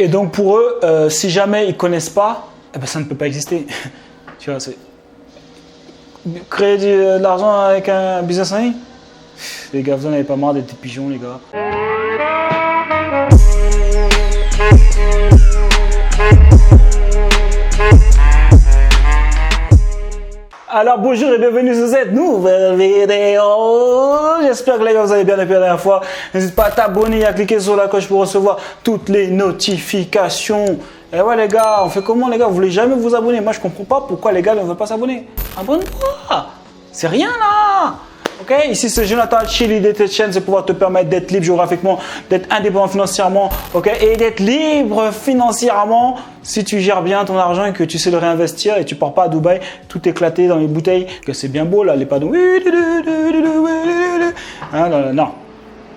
Et donc pour eux, si jamais ils ne connaissent pas, eh ben, ça ne peut pas exister. Tu vois, c'est... Créer de l'argent avec un business en ligne? Les gars, vous n'en avez pas marre d'être des pigeons, les gars. Alors bonjour et bienvenue sur cette nouvelle vidéo. J'espère que les gars vous allez bien depuis la dernière fois. N'hésite pas à t'abonner et à cliquer sur la cloche pour recevoir toutes les notifications. Et ouais les gars, on fait comment les gars? Vous voulez jamais vous abonner? Moi je comprends pas pourquoi les gars ne veulent pas s'abonner. Abonne-toi. C'est rien là. Ok, ici c'est Jonathan Chi. L'idée de cette chaîne c'est pouvoir te permettre d'être libre géographiquement, d'être indépendant financièrement, ok, et d'être libre financièrement si tu gères bien ton argent et que tu sais le réinvestir et tu pars pas à Dubaï tout éclaté dans les bouteilles, que c'est bien beau là, les panneaux. Non.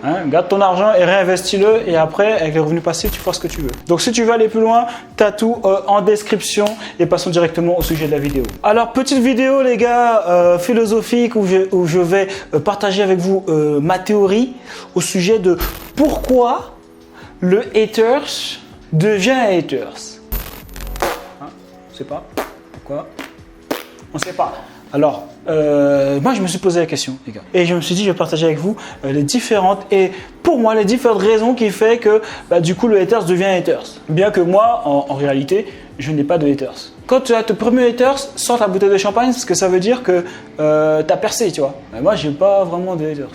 Hein, garde ton argent et réinvestis-le et après avec les revenus passifs tu feras ce que tu veux. Donc si tu veux aller plus loin, tu as tout en description et passons directement au sujet de la vidéo. Alors petite vidéo les gars philosophique où je vais partager avec vous ma théorie au sujet de pourquoi le haters devient haters. Hein, on ne sait pas pourquoi. On ne sait pas. Alors, moi je me suis posé la question, les gars, et je me suis dit je vais partager avec vous les différentes raisons qui fait que du coup le haters devient haters. Bien que moi, en réalité, je n'ai pas de haters. Quand tu as ton premier haters, sors ta bouteille de champagne parce que ça veut dire que tu as percé, tu vois. Mais moi, j'ai pas vraiment de haters.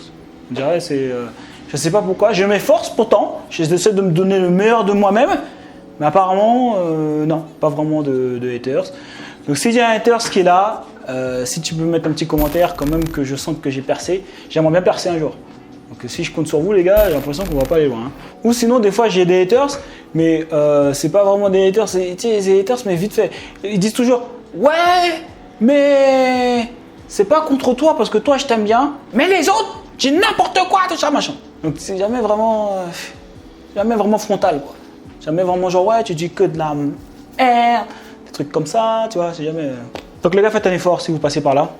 On dirait c'est, je sais pas pourquoi. Je m'efforce pourtant, j'essaie de me donner le meilleur de moi-même, mais apparemment, non, pas vraiment de haters. Donc s'il y a un haters qui est là, si tu peux mettre un petit commentaire quand même que je sente que j'ai percé, j'aimerais bien percer un jour. Donc si je compte sur vous les gars, j'ai l'impression qu'on va pas aller loin. Hein. Ou sinon des fois j'ai des haters, mais c'est pas vraiment des haters, c'est des haters mais vite fait. Ils disent toujours ouais, mais c'est pas contre toi parce que toi je t'aime bien, mais les autres, j'ai n'importe quoi, tout ça machin. Donc c'est jamais vraiment frontal quoi. Jamais vraiment genre ouais tu dis que de la merde, des trucs comme ça, tu vois, c'est jamais. Donc les gars, faites un effort si vous passez par là.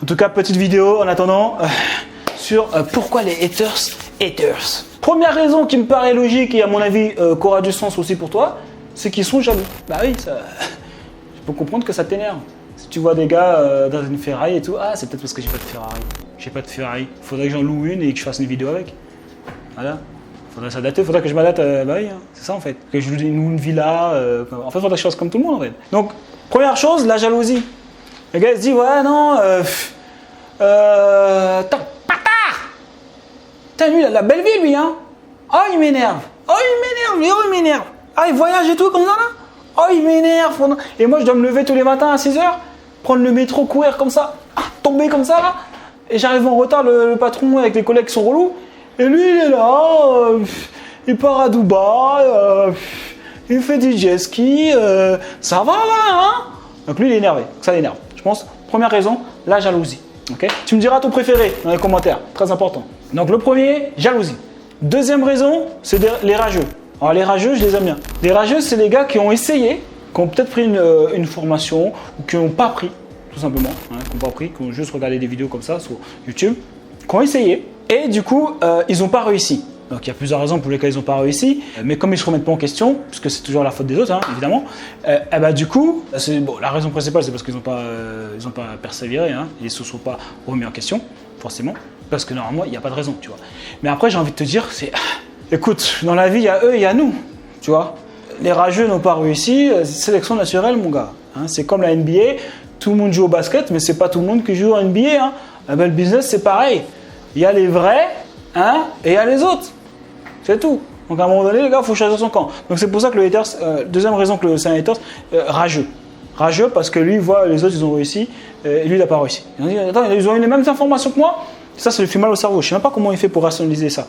En tout cas, petite vidéo en attendant sur pourquoi les haters. Première raison qui me paraît logique et à mon avis qui aura du sens aussi pour toi, c'est qu'ils sont jaloux. Bah oui, ça, je peux comprendre que ça t'énerve. Si tu vois des gars dans une Ferrari et tout, ah c'est peut-être parce que j'ai pas de Ferrari. J'ai pas de Ferrari. Faudrait que j'en loue une et que je fasse une vidéo avec. Voilà. Faudrait s'adapter, faudrait que je m'adapte. Bah oui, hein, c'est ça en fait. Que je loue une villa. En fait, faudrait que je fasse comme tout le monde en fait. Donc première chose, la jalousie. Le gars il se dit ouais non, bâtard. Putain lui il a la belle vie lui hein. Oh il m'énerve. Ah il voyage et tout comme ça là. Oh il m'énerve. Et moi je dois me lever tous les matins à 6h, prendre le métro, courir comme ça, tomber comme ça là. Et j'arrive en retard, le patron avec les collègues sont relous. Et lui il est là, il part à Dubaï, il fait du jet ski, ça va là hein. Donc lui il est énervé, ça l'énerve. Je pense, première raison, la jalousie. Okay, tu me diras ton préféré dans les commentaires, très important. Donc le premier, jalousie. Deuxième raison, c'est les rageux. Alors les rageux, je les aime bien. Les rageux, c'est les gars qui ont essayé, qui ont peut-être pris une formation ou qui n'ont pas pris, tout simplement, hein, qui n'ont pas pris, qui ont juste regardé des vidéos comme ça sur YouTube, qui ont essayé et du coup, ils n'ont pas réussi. Donc il y a plusieurs raisons pour lesquelles ils n'ont pas réussi, mais comme ils ne se remettent pas en question, puisque c'est toujours la faute des autres, hein, évidemment, du coup, la raison principale c'est parce qu'ils n'ont pas persévéré, hein, ils ne se sont pas remis en question, forcément, parce que normalement il n'y a pas de raison, tu vois. Mais après j'ai envie de te dire, écoute, dans la vie il y a eux et il y a nous, tu vois. Les rageux n'ont pas réussi, c'est sélection naturelle mon gars, hein, c'est comme la NBA, tout le monde joue au basket, mais c'est pas tout le monde qui joue en NBA, hein. Le business c'est pareil, il y a les vrais, hein, et il y a les autres. C'est tout. Donc à un moment donné, les gars, il faut choisir son camp. Donc c'est pour ça que le haters, deuxième raison que c'est un haters, rageux. Rageux parce que lui, il voit les autres, ils ont réussi, et lui, il n'a pas réussi. Il dit, attends, ils ont eu les mêmes informations que moi. Ça lui fait mal au cerveau. Je ne sais même pas comment il fait pour rationaliser ça.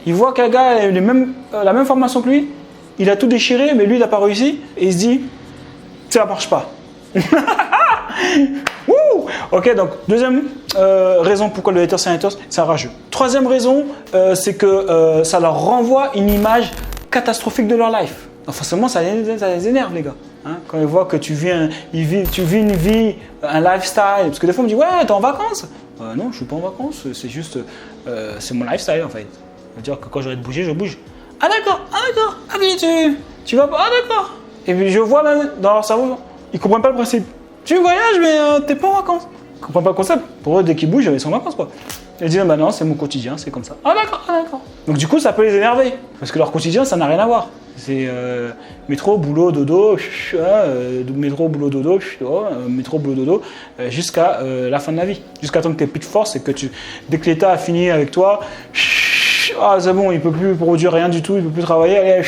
Il voit qu'un gars a eu la même formation que lui, il a tout déchiré, mais lui, il n'a pas réussi, et il se dit, ça ne marche pas. Ok, donc deuxième raison pourquoi le hater c'est un hater, c'est un rageux. Troisième raison, c'est que ça leur renvoie une image catastrophique de leur life. Donc forcément, ça les énerve les gars. Hein, quand ils voient que tu vis une vie, un lifestyle. Parce que des fois, on me dit ouais, t'es en vacances. Non, je suis pas en vacances. C'est juste, c'est mon lifestyle en fait. C'est-à-dire que quand j'aurai de bouger, je bouge. Ah d'accord, ah oui, tu vas pas, ah d'accord. Et puis je vois même dans leur cerveau, ils comprennent pas le principe. Tu voyages mais t'es pas en vacances. Ils comprennent pas le concept. Pour eux, dès qu'ils bougent, ils sont en vacances quoi. Ils disent bah non, c'est mon quotidien, c'est comme ça. Ah d'accord. Donc du coup, ça peut les énerver parce que leur quotidien, ça n'a rien à voir. C'est métro, boulot, dodo, métro, boulot, dodo, métro, boulot, dodo, jusqu'à la fin de la vie. Jusqu'à temps que tu n'aies plus de force et que dès que l'État a fini avec toi, ah c'est bon, il ne peut plus produire rien du tout, il ne peut plus travailler,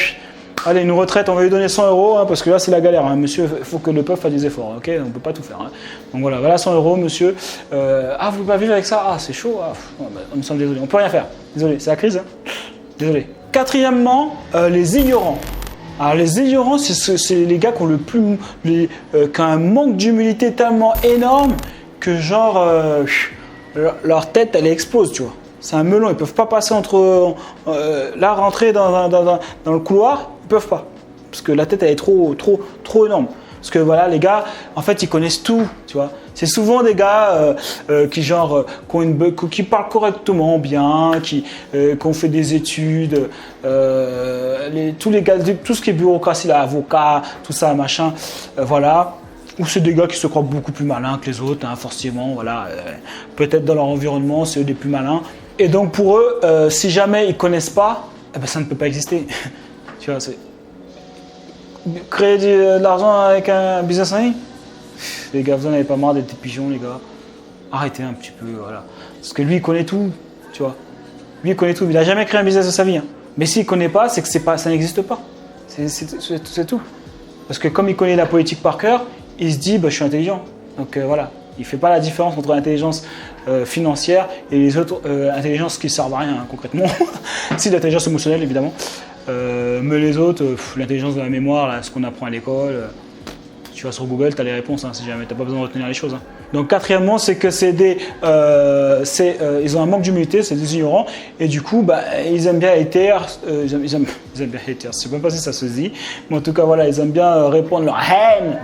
allez, une retraite, on va lui donner 100 €, parce que là c'est la galère, hein. Monsieur, il faut que le peuple fasse des efforts, ok, on ne peut pas tout faire. Hein. Donc voilà 100 €, monsieur. Ah, vous ne pouvez pas vivre avec ça? Ah, c'est chaud, on me semble désolé, on ne peut rien faire. Désolé, c'est la crise, hein. Désolé. Quatrièmement, les ignorants. Alors les ignorants, c'est les gars qui ont qui ont un manque d'humilité tellement énorme que genre leur tête elle explose, tu vois. C'est un melon, ils peuvent pas passer là rentrer dans le couloir, ils peuvent pas parce que la tête elle est trop énorme. Parce que voilà, les gars, en fait, ils connaissent tout, tu vois. C'est souvent des gars qui parlent correctement, bien, qui ont fait des études, tous les gars, tout ce qui est bureaucratie, là, avocat, tout ça, machin, voilà. Ou c'est des gars qui se croient beaucoup plus malins que les autres, hein, forcément, voilà. Peut-être dans leur environnement, c'est eux les plus malins. Et donc pour eux, si jamais ils connaissent pas, eh ben, ça ne peut pas exister. Tu vois, c'est créer de l'argent avec un business en ligne. Les gars, vous n'en avez pas marre d'être des pigeons, les gars. Arrêtez un petit peu, voilà. Parce que lui, il connaît tout, tu vois. Lui, il connaît tout. Il n'a jamais créé un business de sa vie. Hein. Mais s'il ne connaît pas, c'est que ça n'existe pas. C'est tout. Parce que comme il connaît la politique par cœur, il se dit, bah, je suis intelligent. Donc voilà. Il ne fait pas la différence entre l'intelligence financière et les autres intelligences qui ne servent à rien, hein, concrètement. Si, l'intelligence émotionnelle, évidemment. Mais les autres, l'intelligence de la mémoire, là, ce qu'on apprend à l'école, tu vas sur Google, tu as les réponses, hein, si jamais, tu n'as pas besoin de retenir les choses. Hein. Donc quatrièmement, c'est que ils ont un manque d'humilité, c'est des ignorants, et du coup, bah, ils aiment bien haters, ils aiment bien haters, je sais même pas si ça se dit, mais en tout cas, voilà, ils aiment bien répandre leur haine.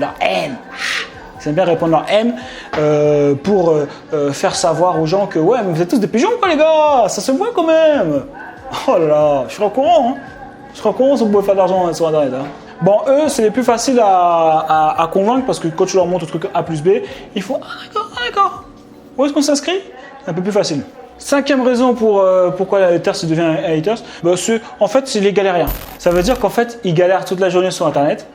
Ils aiment bien répandre leur haine pour faire savoir aux gens que, ouais, mais vous êtes tous des pigeons, quoi, les gars, ça se voit quand même. Oh là là, je serais au courant, hein. Je serais au courant si vous pouvez faire de l'argent sur Internet. Hein. Bon, eux, c'est les plus faciles à convaincre parce que quand tu leur montres le truc A plus B, il faut ah d'accord. Où est-ce qu'on s'inscrit? Un peu plus facile. Cinquième raison pourquoi les haters se devient un haters, bah, en fait, c'est les galériens. Ça veut dire qu'en fait, ils galèrent toute la journée sur Internet,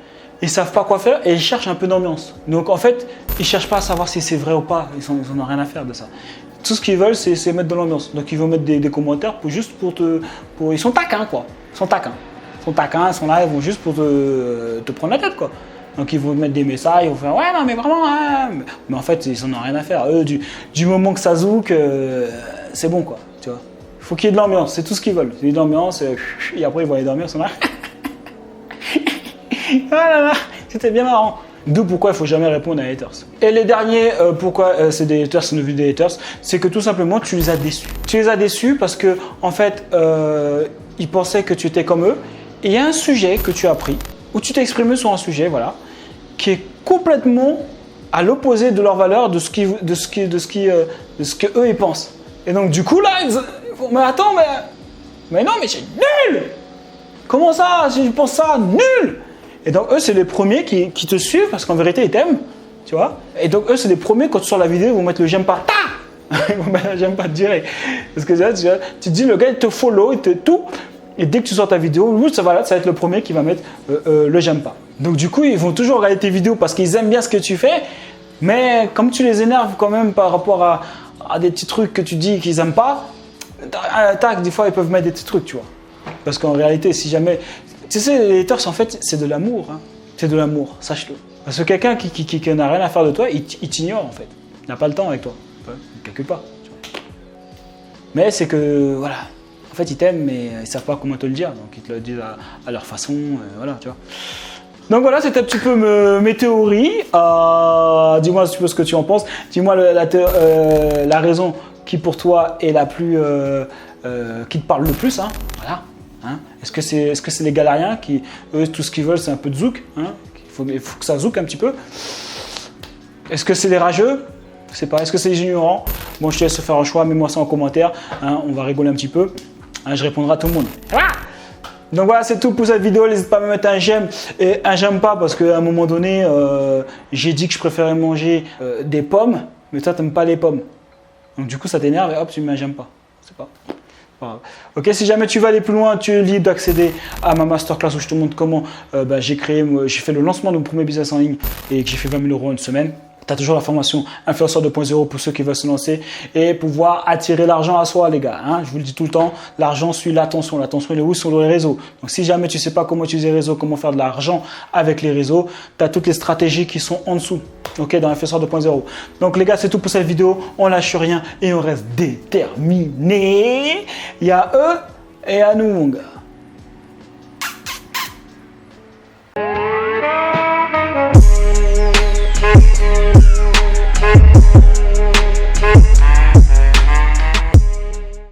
ils savent pas quoi faire et ils cherchent un peu d'ambiance. Donc en fait, ils cherchent pas à savoir si c'est vrai ou pas. Ils en ont rien à faire de ça. Tout ce qu'ils veulent, c'est mettre de l'ambiance. Donc ils vont mettre des commentaires ils sont taquins, quoi. Ils sont taquins, ils sont là, ils vont juste pour te prendre la tête, quoi. Donc ils vont mettre des messages, ils vont faire ouais non mais vraiment, hein. Mais en fait ils en ont rien à faire. Eux, du moment que ça zouk, c'est bon, quoi. Tu vois. Il faut qu'il y ait de l'ambiance, c'est tout ce qu'ils veulent. Il y a de l'ambiance et après ils vont aller dormir, ils sont là. Ah là là, c'était bien marrant. D'où pourquoi il ne faut jamais répondre à haters. Et les derniers, pourquoi c'est des haters, c'est devenu des haters, c'est que tout simplement tu les as déçus. Tu les as déçus parce que en fait, ils pensaient que tu étais comme eux. Et il y a un sujet que tu as pris, où tu t'es exprimé sur un sujet, voilà, qui est complètement à l'opposé de leurs valeurs, de ce que eux ils pensent. Et donc du coup là, mais attends, mais non, mais c'est nul. Comment ça, si je pense ça, nul. Et donc eux, c'est les premiers qui te suivent parce qu'en vérité, ils t'aiment, tu vois. Et donc eux, c'est les premiers quand tu sors la vidéo, ils vont mettre le j'aime pas, ils vont mettre le j'aime pas direct. Parce que là, tu te dis, le gars, il te follow, il te tout. Et dès que tu sors ta vidéo, ça va être le premier qui va mettre le j'aime pas. Donc du coup, ils vont toujours regarder tes vidéos parce qu'ils aiment bien ce que tu fais. Mais comme tu les énerves quand même par rapport à des petits trucs que tu dis qu'ils aiment pas, des fois, ils peuvent mettre des petits trucs, tu vois. Parce qu'en réalité, si jamais... Tu sais, les haters, en fait, c'est de l'amour. Hein. C'est de l'amour, sache-le. Parce que quelqu'un qui n'a rien à faire de toi, il t'ignore, en fait. Il n'a pas le temps avec toi. Il ne calcule pas. Tu vois. Mais c'est que, voilà. En fait, ils t'aiment, mais ils ne savent pas comment te le dire. Donc, ils te le disent à leur façon. Voilà, tu vois. Donc, voilà, c'était un petit peu mes théories. Dis-moi un petit peu ce que tu en penses. Dis-moi la raison qui, pour toi, est la plus... qui te parle le plus. Hein. Voilà. Hein? Est-ce que c'est les galériens qui, eux, tout ce qu'ils veulent, c'est un peu de zouk, hein? Il faut que ça zouk un petit peu. Est-ce que c'est les rageux? Je sais pas. Est-ce que c'est les ignorants? Bon, je te laisse faire un choix. Mets-moi ça en commentaire. Hein? On va rigoler un petit peu. Hein? Je répondrai à tout le monde. Voilà. Donc voilà, c'est tout pour cette vidéo. N'hésite pas à me mettre un j'aime et un j'aime pas parce qu'à un moment donné, j'ai dit que je préférais manger des pommes, mais toi, tu n'aimes pas les pommes. Donc du coup, ça t'énerve et hop, tu me mets un j'aime pas. C'est pas grave. Ok, si jamais tu veux aller plus loin, tu es libre d'accéder à ma masterclass où je te montre comment j'ai fait le lancement de mon premier business en ligne et que j'ai fait 20 000 € en une semaine. Tu as toujours la formation Influenceur 2.0 pour ceux qui veulent se lancer et pouvoir attirer l'argent à soi, les gars. Hein, je vous le dis tout le temps, l'argent suit l'attention. L'attention, elle est où? Sur les réseaux. Donc, si jamais tu ne sais pas comment utiliser les réseaux, comment faire de l'argent avec les réseaux, tu as toutes les stratégies qui sont en dessous, ok, dans Influenceur 2.0. Donc, les gars, c'est tout pour cette vidéo. On lâche rien et on reste déterminé. Il y a eux et à nous, mon gars.